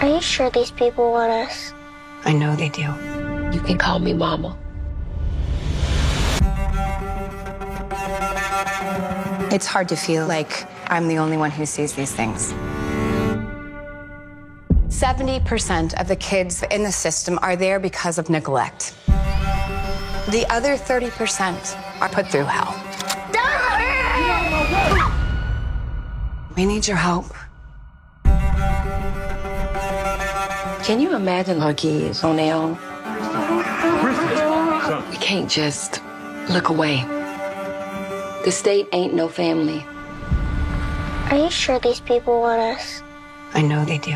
Are you sure these people want us? I know they do. You can call me Mama. It's hard to feel like I'm the only one who sees these things. 70% of the kids in the system are there because of neglect. The other 30% are put through hell. We need your help. Can you imagine our kids on their own? We can't just look away. The state ain't no family. Are you sure these people want us? I know they do.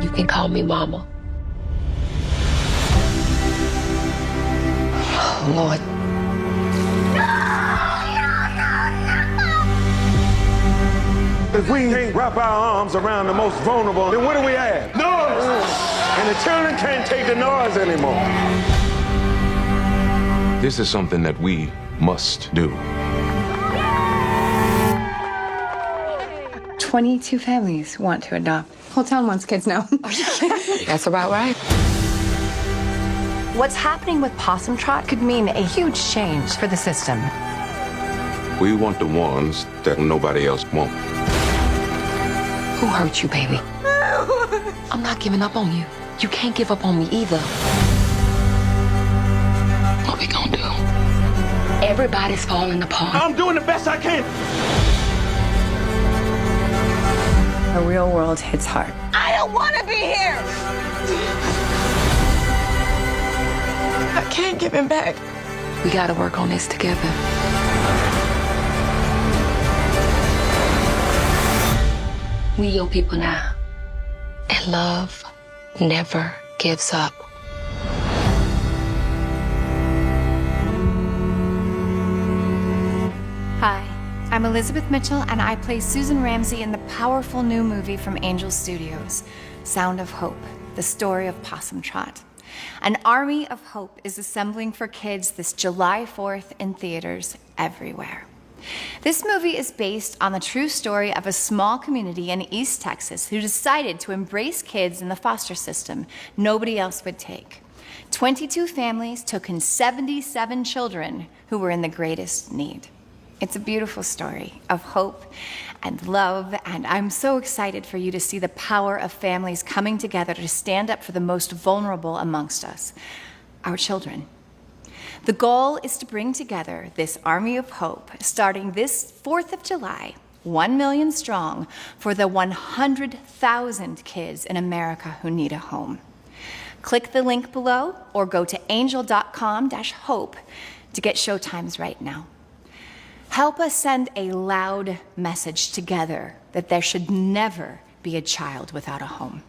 You can call me Mama. Oh, Lord. If we can't wrap our arms around the most vulnerable, then what do we have? Noise! And the children can't take the noise anymore. This is something that we must do. 22 families want to adopt. Whole town wants kids now. That's about right. What's happening with Possum Trot could mean a huge change for the system. We want the ones that nobody else won't. Who hurt you, baby? I'm not giving up on you. You can't give up on me either. What we gonna do? Everybody's falling apart. I'm doing the best I can. The real world hits hard. I don't want to be here. I can't give him back. We gotta work on this together. We your people now. And love never gives up. Hi, I'm Elizabeth Mitchell, and I play Susan Ramsey in the powerful new movie from Angel Studios, Sound of Hope, the story of Possum Trot. An army of hope is assembling for kids this July 4th in theaters everywhere. This movie is based on the true story of a small community in East Texas who decided to embrace kids in the foster system nobody else would take. 22 families took in 77 children who were in the greatest need. It's a beautiful story of hope and love, and I'm so excited for you to see the power of families coming together to stand up for the most vulnerable amongst us, our children. The goal is to bring together this army of hope starting this 4th of July, 1 million strong, for the 100,000 kids in America who need a home. Click the link below or go to angel.com/hope to get showtimes right now. Help us send a loud message together that there should never be a child without a home.